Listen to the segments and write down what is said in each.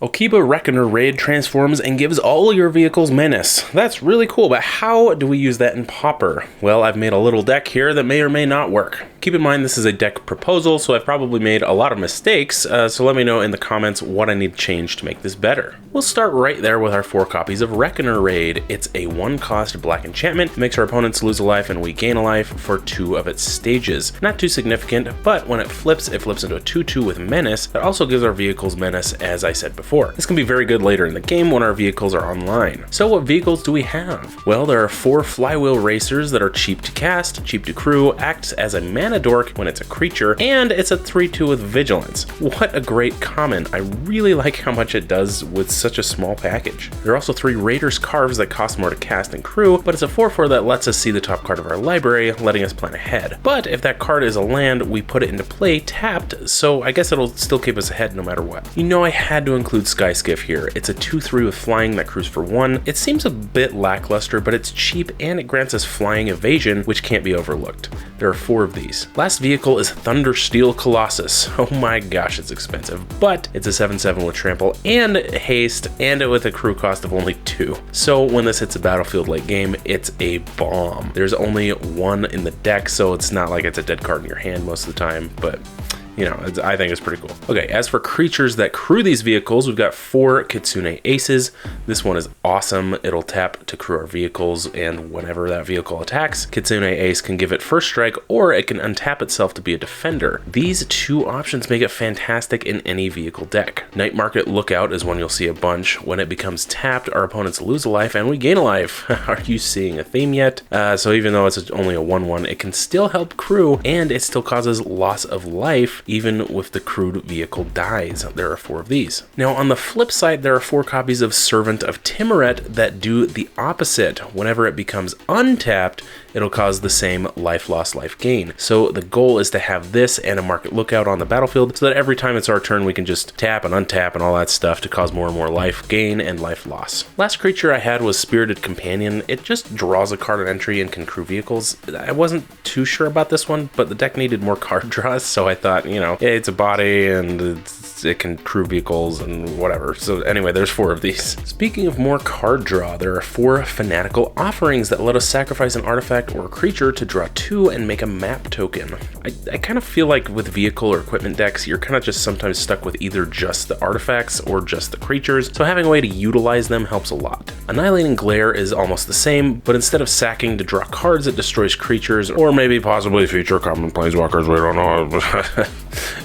Okiba Reckoner Raid transforms and gives all your vehicles menace. That's really cool, but how do we use that in Pauper? Well, I've made a little deck here that may or may not work. Keep in mind this is a deck proposal, so I've probably made a lot of mistakes, so let me know in the comments what I need to change to make this better. We'll start right there with our 4 copies of Reckoner Raid. It's a 1-cost black enchantment. It makes our opponents lose a life and we gain a life for 2 of its stages. Not too significant, but when it flips into a 2/2 with menace. That also gives our vehicles menace, as I said before. This can be very good later in the game when our vehicles are online. So what vehicles do we have? Well, there are 4 flywheel racers that are cheap to cast, cheap to crew, acts as a mana dork when it's a creature, and it's a 3/2 with vigilance. What a great common. I really like how much it does with such a small package. There are also 3 Raiders Carves that cost more to cast and crew, but it's a 4/4 that lets us see the top card of our library, letting us plan ahead. But if that card is a land, we put it into play tapped, so I guess it'll still keep us ahead no matter what. You know I had to include Sky Skiff here. It's a 2/3 with flying that crews for 1. It seems a bit lackluster, but it's cheap and it grants us flying evasion, which can't be overlooked. There are 4 of these. Last vehicle is Thundersteel Colossus. Oh my gosh, it's expensive, but it's a 7/7 with trample and haste, and with a crew cost of only 2. So when this hits the battlefield late game, it's a bomb. There's only 1 in the deck, so it's not like it's a dead card in your hand most of the time, but you know, I think it's pretty cool. Okay, as for creatures that crew these vehicles, we've got 4 Kitsune Aces. This one is awesome. It'll tap to crew our vehicles, and whenever that vehicle attacks, Kitsune Ace can give it first strike, or it can untap itself to be a defender. These 2 options make it fantastic in any vehicle deck. Night Market Lookout is one you'll see a bunch. When it becomes tapped, our opponents lose a life and we gain a life. Are you seeing a theme yet? So even though it's only a 1/1, it can still help crew, and it still causes loss of life even if the crewed vehicle dies. There are 4 of these. Now on the flip side, there are 4 copies of Servant of Timuret that do the opposite. Whenever it becomes untapped, it'll cause the same life loss, life gain. So the goal is to have this and a Market Lookout on the battlefield so that every time it's our turn we can just tap and untap and all that stuff to cause more and more life gain and life loss. Last creature I had was Spirited Companion. It just draws a card at entry and can crew vehicles. I wasn't too sure about this one, but the deck needed more card draws, so I thought, you know, it's a body and it can crew vehicles and whatever. So anyway, there's 4 of these. Speaking of more card draw, there are 4 Fanatical Offerings that let us sacrifice an artifact or a creature to draw 2 and make a map token. I kind of feel like with vehicle or equipment decks, you're kind of just sometimes stuck with either just the artifacts or just the creatures, so having a way to utilize them helps a lot. Annihilating Glare is almost the same, but instead of sacking to draw cards, it destroys creatures, or maybe possibly future common planeswalkers, we don't know.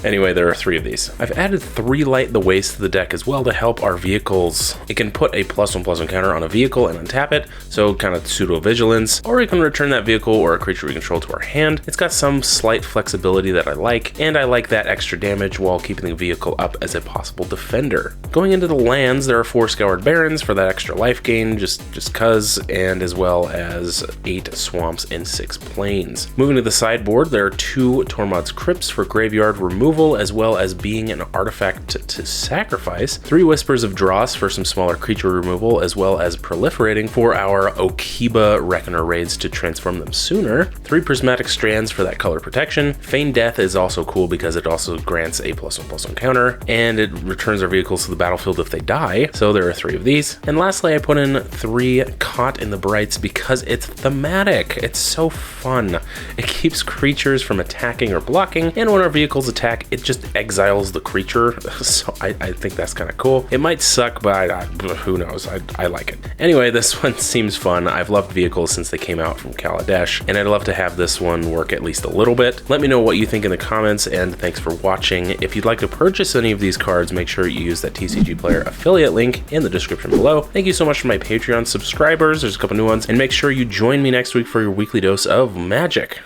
Anyway, there are 3 of these. I've added 3 Light the Waste to the deck as well to help our vehicles. It can put a +1/+1 counter on a vehicle and untap it, so kind of pseudo vigilance, or we can return that vehicle or a creature we control to our hand. It's got some slight flexibility that I like, and I like that extra damage while keeping the vehicle up as a possible defender. Going into the lands, there are 4 Scoured Barrens for that extra life gain, just cuz, and as well as 8 swamps and 6 plains. Moving to the sideboard, there are 2 Tormod's Crypts for graveyard removal, as well as being an artifact to sacrifice. 3 Whispers of Dross for some smaller creature removal, as well as proliferating for our Okiba Reckoner Raids to transform them sooner. 3 Prismatic Strands for that color protection. Feign Death is also cool because it also grants a +1/+1 counter, and it returns our vehicles to the battlefield if they die, so there are 3 of these. And lastly, I put in 3 Caught in the Brights because it's thematic. It's so fun. It keeps creatures from attacking or blocking, and when our vehicles attack, it just exiles the creature, so I think that's kind of cool. It might suck, but who knows, I like it. Anyway, this one seems fun. I've loved vehicles since they came out from Kaladesh, and I'd love to have this one work at least a little bit. Let me know what you think in the comments, and thanks for watching. If you'd like to purchase any of these cards, make sure you use that TCGplayer affiliate link in the description below. Thank you so much for my Patreon subscribers. There's a couple new ones, and make sure you join me next week for your weekly dose of magic.